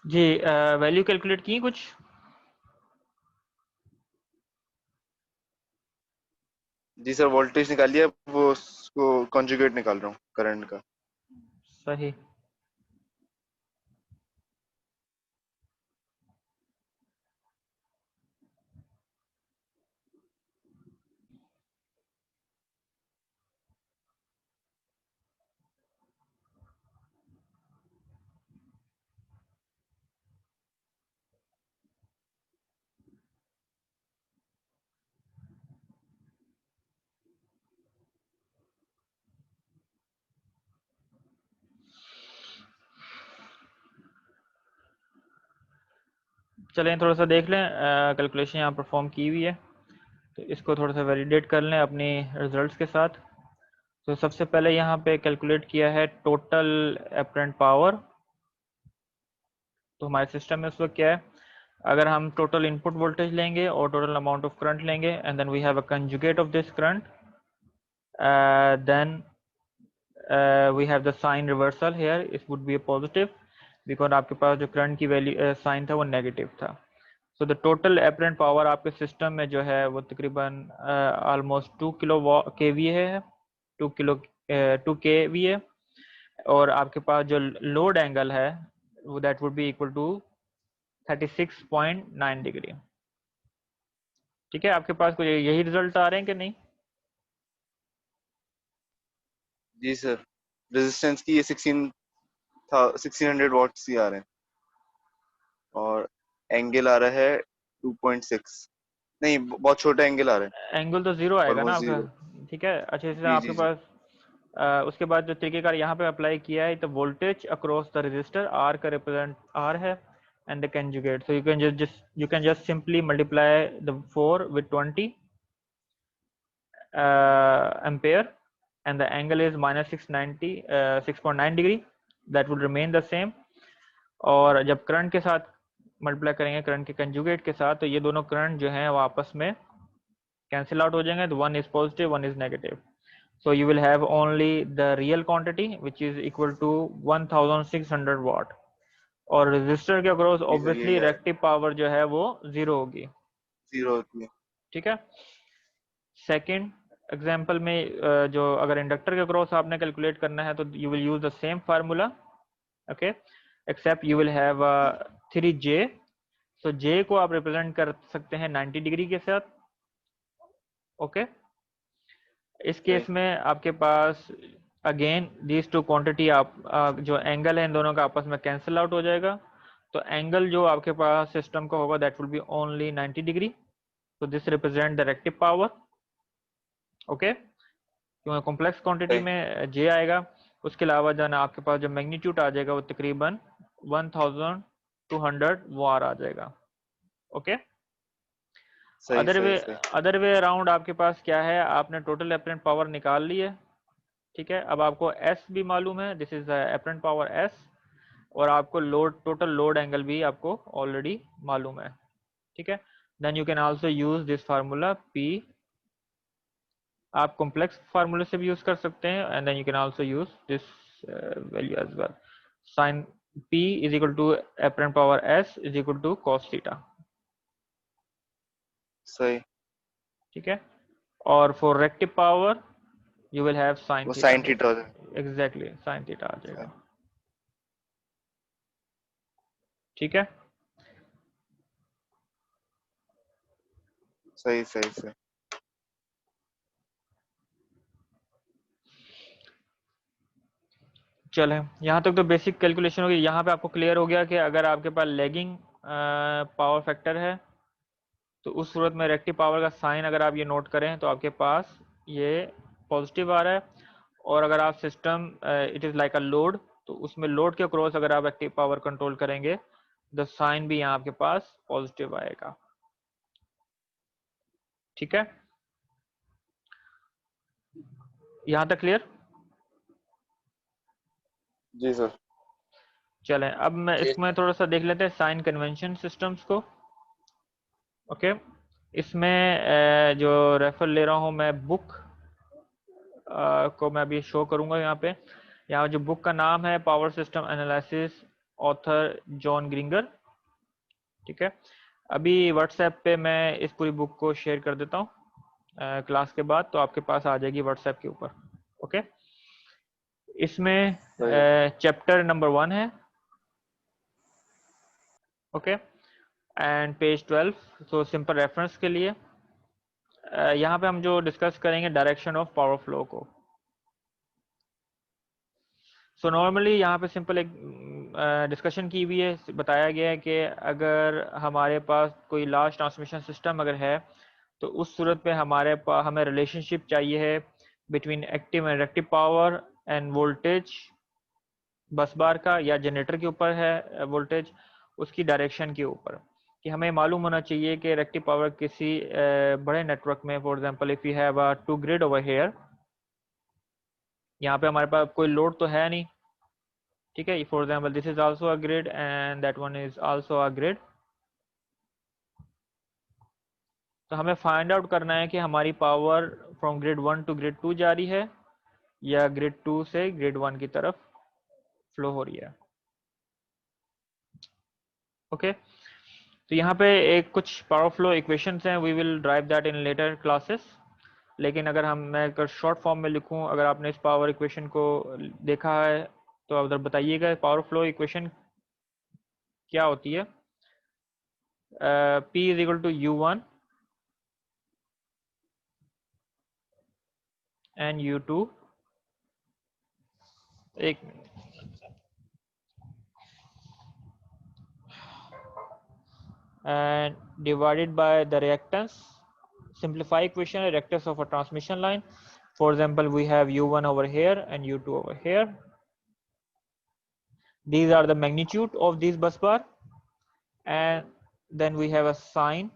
जी value calculate की कुछ? जी sir, voltage निकाल लिया, वो उसको कॉन्जुगेट निकाल रहा हूँ करंट का। सही। चलें थोड़ा सा देख लें, कैलकुलेशन यहाँ परफॉर्म की हुई है, तो इसको थोड़ा सा वैलिडेट कर लें अपनी रिजल्ट्स के साथ। तो सबसे पहले यहाँ पे कैलकुलेट किया है टोटल एपरेंट पावर। तो हमारे सिस्टम में उस वक्त क्या है, अगर हम टोटल इनपुट वोल्टेज लेंगे और टोटल अमाउंट ऑफ करंट लेंगे and then we have a conjugate of this current, then we have the sign reversal here, it would be a positive because आपके पास जो करंट की वैल्यू साइन था वो negative था। So the total apparent power आपके system में जो है वो तकरीबन ऑलमोस्ट 2 kVA है, 2 kVA। और आपके पास जो लोड एंगल है वो that would be equal to 36.9 degree. ठीक है, आपके पास कोई यही रिजल्ट आ रहे हैं कि नहीं? जी सर, रेजिस्टेंस की ये 1600 वॉट्स ही आ रहे हैं, और एंगल आ रहा है 2.6। नहीं, बहुत छोटा एंगल आ रहा है, एंगल तो जीरो आएगा ना ऑलमोस्ट आपका। जीरो। ठीक है, अच्छे से जी आपके जी जी। पास उसके बाद जो तरीकेकार यहाँ पे अप्लाई किया है तो voltage across the resistor R का रिप्रेजेंट आर है and the conjugate, so you can just simply multiply the 4 with 20 ampere and the angle is minus 6.9 degree, that will remain the same। और जब current के साथ multiply करेंगे, current के conjugate के साथ, तो ये दोनों करंट जो हैं वो आपस में कैंसिल आउट हो जाएंगे, तो one is positive one is negative. so you will have only the real quantity which is equal to 1600 watt। और रजिस्टर के अक्रॉस जी सर, ऑब्वियसली यही आया, रेक्टिव पावर जो है वो जीरो होगी। जीरो होती है। ठीक है, सेकंड एग्जांपल में जो अगर इंडक्टर के अक्रॉस आपने कैलकुलेट करना है तो you will use the same formula, okay, except you will have 3J। So J को आप रिप्रेजेंट कर सकते हैं 90 डिग्री के साथ, ओके। इस सही। केस में आपके पास अगेन दीज टू क्वांटिटी आप जो एंगल है इन दोनों का आपस में कैंसिल आउट हो जाएगा, तो एंगल जो आपके पास सिस्टम का होगा that will be only 90 degree. तो this represent the reactive power, okay, क्योंकि कॉम्प्लेक्स क्वांटिटी सही में जे आएगा। उसके अलावा जो है ना आपके पास जो मैग्नीट्यूड आ जाएगा वो तकरीबन 1200 वार आ जाएगा, ओके। सही अदर वे सही सही। अदर वे अराउंड आपके पास क्या है, आपने टोटल एपरेंट पावर निकाल ली है। ठीक है, अब आपको एस भी मालूम है, this is apparent power S. और आपको लोड टोटल लोड एंगल भी आपको ऑलरेडी मालूम है। ठीक है, then you can also use this formula P. आप कॉम्प्लेक्स फार्मूले से भी यूज कर सकते हैं and then you can also use this value as well. Sine P is equal to apparent power S is equal to cos theta. सही। ठीक है, और for reactive power you will have sine वो theta sine here. Theta होता है। Exactly sine theta आ सही जाएगा। ठीक है, सही सही सही। चलें यहाँ तक तो बेसिक कैलकुलेशन होगी। यहाँ पे आपको क्लियर हो गया कि अगर आपके पास लैगिंग पावर फैक्टर है तो उस सूरत में रेक्टिव पावर का साइन अगर आप ये नोट करें तो आपके पास ये पॉजिटिव आ रहा है। और अगर आप system it is like a load, तो उसमें लोड के क्रॉस अगर आप एक्टिव पावर कंट्रोल करेंगे द साइन भी यहाँ आपके पास पॉजिटिव आएगा। ठीक है, यहाँ तक क्लियर? जी सर। चलें अब मैं जी। इसमें थोड़ा सा देख लेते हैं साइन कन्वेंशन सिस्टम्स को, ओके। इसमें जो रेफर ले रहा हूँ मैं बुक को मैं अभी शो करूंगा यहाँ पे। यहाँ जो बुक का नाम है power system analysis author John Grainger. ठीक है, अभी व्हाट्सएप पे मैं इस पूरी बुक को शेयर कर देता हूँ क्लास के बाद, तो आपके पास आ जाएगी व्हाट्सएप के ऊपर। ओके, इसमें चैप्टर नंबर 1 है। ओके, एंड पेज 12, तो सिंपल रेफरेंस के लिए यहाँ पे हम जो डिस्कस करेंगे डायरेक्शन ऑफ पावर फ्लो को। सो नॉर्मली यहाँ पे सिंपल एक डिस्कशन की हुई है, बताया गया है कि अगर हमारे पास कोई लार्ज ट्रांसमिशन सिस्टम अगर है तो उस सूरत पे हमें रिलेशनशिप चाहिए है between active and reactive power end voltage बस बार का, या जनरेटर के ऊपर है वोल्टेज, उसकी डायरेक्शन के ऊपर, कि हमें मालूम होना चाहिए कि रिएक्टिव पावर किसी बड़े नेटवर्क में, for example if you have a 2 grid over here, यहाँ पे हमारे पास कोई लोड तो है नहीं, ठीक है, for example this is also a grid and that one is also a grid. तो हमें फाइंड आउट करना है कि हमारी power from grid 1 to grid 2 जा रही है या ग्रिड 2 से ग्रिड 1 की तरफ फ्लो हो रही है। ओके, तो यहाँ पे एक कुछ पावर फ्लो इक्वेशंस हैं, we will derive that in later classes, लेकिन मैं अगर शॉर्ट फॉर्म में लिखूं, अगर आपने इस पावर इक्वेशन को देखा है तो उधर बताइएगा पावर फ्लो इक्वेशन क्या होती है। P is equal to U1 and U2, एक and divided by the reactance. Simplify equation, reactance of a transmission line. For example, we have U1 over here and U2 over here. These are the magnitude of these bus bar, and then we have a sign,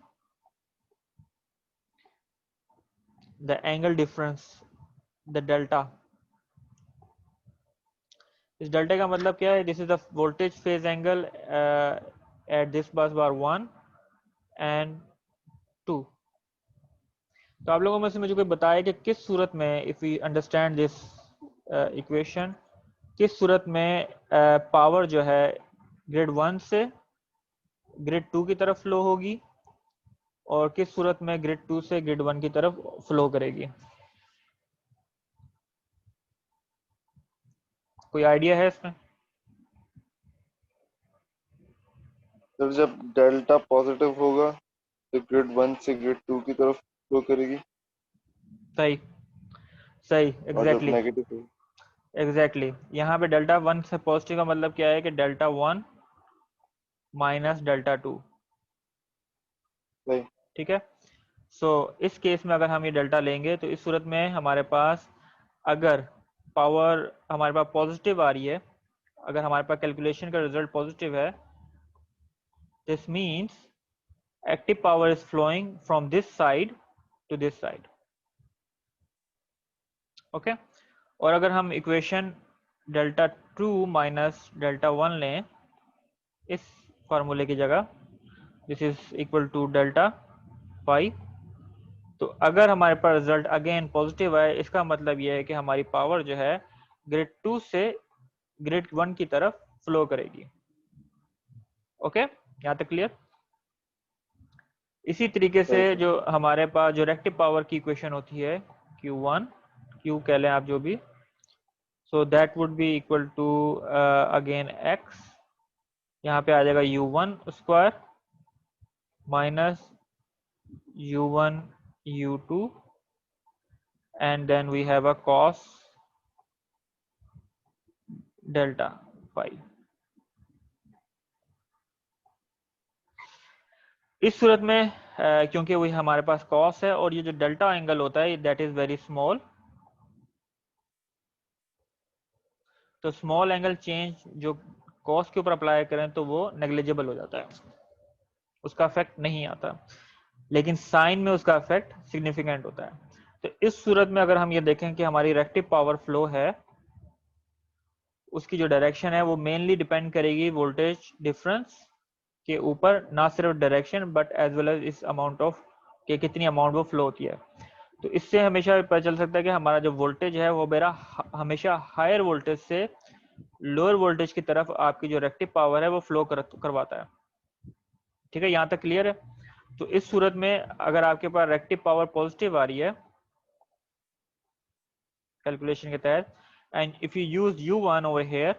the angle difference, the delta. इस delta का मतलब क्या है? This is the voltage phase angle at this बस बार 1 and 2। तो आप लोगों में से मुझे कोई बताए कि किस सूरत में, if we understand this equation, किस सूरत में पावर जो है ग्रिड 1 से ग्रिड 2 की तरफ फ्लो होगी और किस सूरत में ग्रिड 2 से ग्रिड 1 की तरफ फ्लो करेगी? कोई आइडिया है इसमें? जब डेल्टा पॉजिटिव होगा तो ग्रिड 1 से ग्रिड 2 की तरफ फ्लो करेगी, सही सही, और जब एग्जैक्टली नेगेटिव होगी एग्जैक्टली। यहाँ पे डेल्टा 1 से पॉजिटिव का मतलब क्या है कि डेल्टा 1 माइनस डेल्टा 2, नहीं, ठीक है। सो इस केस में अगर हम ये डेल्टा लेंगे तो इस सूरत में हमारे पास, अगर पावर हमारे पास पॉजिटिव आ रही है, अगर हमारे पास कैलकुलेशन का रिजल्ट पॉजिटिव है, this means active power is flowing from this side to this side. Okay, और अगर हम इक्वेशन डेल्टा 2 माइनस डेल्टा 1 लें इस फार्मूले की जगह, this is equal to delta 5, तो अगर हमारे पास रिजल्ट अगेन पॉजिटिव है, इसका मतलब यह है कि हमारी पावर जो है ग्रिड 2 से ग्रिड 1 की तरफ फ्लो करेगी। ओके, यहाँ तक क्लियर? इसी तरीके से नहीं, जो हमारे पास जो रिएक्टिव पावर की इक्वेशन होती है Q1, Q कह लें आप जो भी, so that would be equal to again x, यहाँ पे आ जाएगा U1 square minus U1 U2 and then we have a cos delta phi। इस सूरत में क्योंकि वही हमारे पास cos है और ये जो डेल्टा एंगल होता है दैट इज वेरी स्मॉल, तो स्मॉल एंगल चेंज जो cos के ऊपर अप्लाई करें तो वो नेग्लिजिबल हो जाता है, उसका इफेक्ट नहीं आता, लेकिन साइन में उसका इफेक्ट सिग्निफिकेंट होता है। तो इस सूरत में अगर हम ये देखें कि हमारी रिएक्टिव पावर फ्लो है, उसकी जो डायरेक्शन है वो मेनली डिपेंड करेगी वोल्टेज डिफरेंस के ऊपर, ना सिर्फ direction but as well as इस अमाउंट ऑफ कि कितनी अमाउंट वो फ्लो होती है। तो इससे हमेशा पता चल सकता है कि हमारा जो वोल्टेज है वो मेरा हमेशा हायर वोल्टेज से लोअर वोल्टेज की तरफ आपकी जो रेक्टिव पावर है वो फ्लो करवाता है। ठीक है, यहाँ तक क्लियर है? तो इस सूरत में अगर आपके पास रेक्टिव पावर पॉजिटिव आ रही है कैलकुलेशन के तहत, and if you use U1 over here,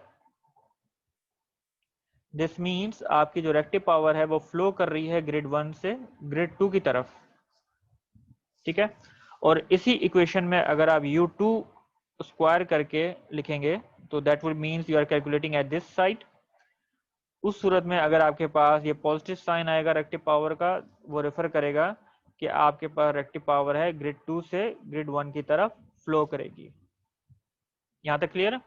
this means आपकी जो रेक्टिव पावर है वो फ्लो कर रही है ग्रिड 1 से ग्रिड 2 की तरफ। ठीक है, और इसी इक्वेशन में अगर आप U2 स्क्वायर करके लिखेंगे तो that will means you are calculating at this side. उस सूरत में अगर आपके पास ये पॉजिटिव साइन आएगा रेक्टिव पावर का, वो रेफर करेगा कि आपके पास रेक्टिव पावर है ग्रिड 2 से ग्रिड 1 की तरफ फ्लो करेगी। यहाँ तक क्लियर है?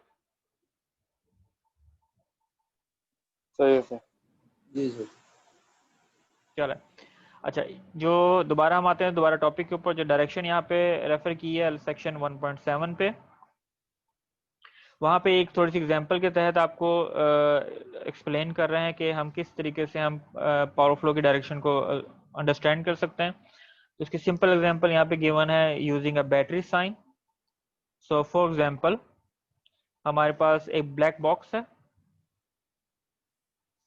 सही है सर। जी सर। चलो, अच्छा, जो दोबारा हम आते हैं दोबारा टॉपिक के ऊपर, जो डायरेक्शन यहाँ पे रेफर की है सेक्शन 1.7 पे, वहाँ पे एक थोड़ी सी एग्जांपल के तहत आपको एक्सप्लेन कर रहे हैं कि हम किस तरीके से हम पावर फ्लो की डायरेक्शन को अंडरस्टैंड कर सकते हैं। तो इसकी सिंपल एग्जांपल यहाँ पे गिवन है using a battery sign. So for example हमारे पास एक ब्लैक बॉक्स है,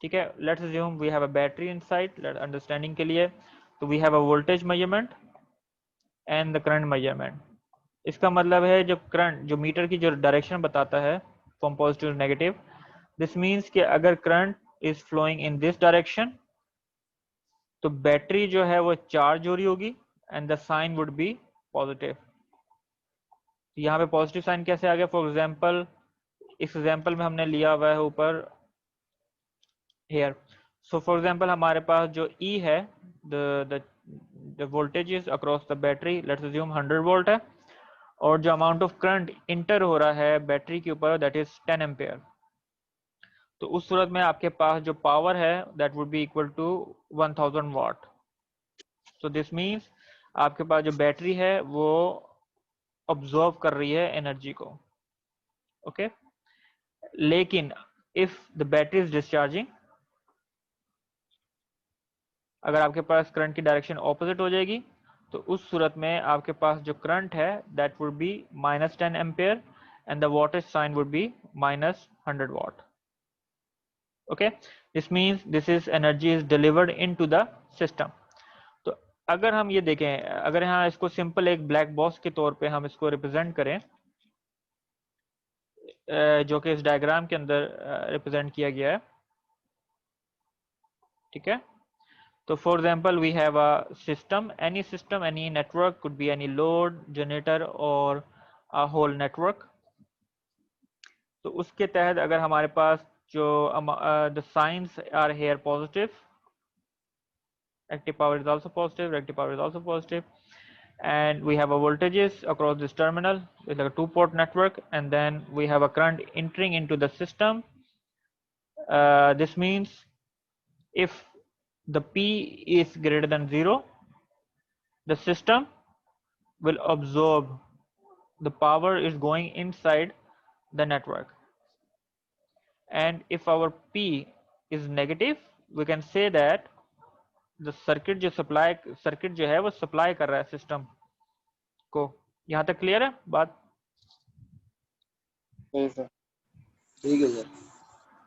ठीक है, let's assume we have a battery inside understanding के लिए। तो we have a voltage measurement and the current measurement. इसका मतलब है जो करंट, जो मीटर की जो डायरेक्शन बताता है from positive to negative, this means कि अगर current is flowing in this direction तो बैटरी जो है वो चार्ज हो रही होगी and the sign would be positive. यहाँ पे पॉजिटिव साइन कैसे आ गया? फॉर एग्जांपल इस एग्जांपल में हमने लिया हुआ है ऊपर हेयर। सो फॉर एग्जांपल हमारे पास जो E है, the voltage across the battery, let's assume 100 volt है, और जो अमाउंट ऑफ करंट इंटर हो रहा है बैटरी के ऊपर दैट इज 10 एम्पेयर। तो उस सूरत में आपके पास जो पावर है that would be equal to 1000 watt. So this means आपके पास जो बैटरी है वो ऑब्जॉर्व कर रही है एनर्जी को। ओके, लेकिन if the battery is discharging, अगर आपके पास करंट की डायरेक्शन ऑपोजिट हो जाएगी तो उस सूरत में आपके पास जो करंट है that would be -10 ampere and the voltage sign would be -100 watt. Okay, this means this is energy is delivered into the system. तो अगर हम ये देखें, अगर यहाँ इसको सिंपल एक ब्लैक बॉक्स के तौर पे हम इसको रिप्रेजेंट करें, जो कि इस डायग्राम के अंदर रिप्रेजेंट किया गया है, ठीक है। So for example, we have a system, any network, could be any load, generator or a whole network. तो उसके तहत अगर हमारे पास जो the signs are here positive, active power is also positive, reactive power is also positive, and we have a voltages across this terminal with like a two-port network, and then we have a current entering into the system. This means if the P is greater than 0, the system will absorb the power is going inside the network, and if our P is negative, we can say that the circuit जो है वो supply कर रहा है system को। यहाँ तक clear है बात? सही सर। ठीक है सर।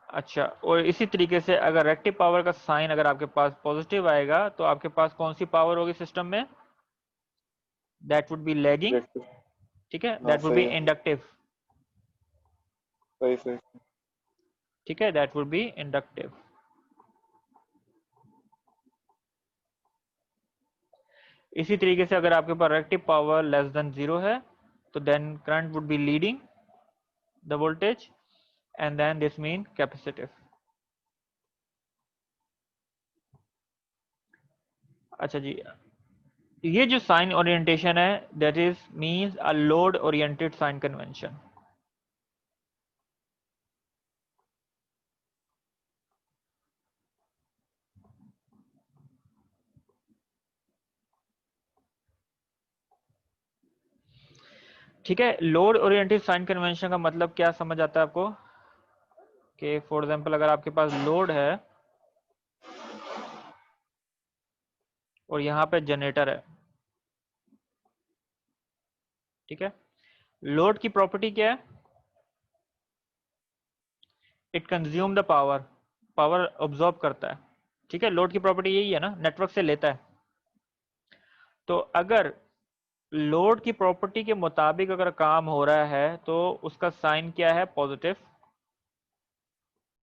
अच्छा, और इसी तरीके से अगर रेक्टिव पावर का साइन अगर आपके पास पॉजिटिव आएगा तो आपके पास कौन सी पावर होगी सिस्टम में? That would B lagging, reactive. ठीक है, हाँ दैट वुड बी सही है। इंडक्टिव, सही सही। ठीक है, दैट वुड बी इंडक्टिव। इसी तरीके से अगर आपके पास रेक्टिव पावर लेस देन 0 है तो then current would be leading the voltage and then this mean capacitive. अच्छा जी, ये जो साइन ओरिएंटेशन है that is means a load oriented sign convention. ठीक है, लोड ओरिएंटेड साइन कन्वेंशन का मतलब क्या समझ आता है आपको? कि फॉर एग्जांपल अगर आपके पास लोड है और यहाँ पे जनरेटर है, ठीक है, लोड की प्रॉपर्टी क्या है? It consume the power, power absorb करता है, ठीक है। लोड की प्रॉपर्टी यही है ना, नेटवर्क से लेता है। तो अगर लोड की प्रॉपर्टी के मुताबिक अगर काम हो रहा है तो उसका साइन क्या है, पॉजिटिव।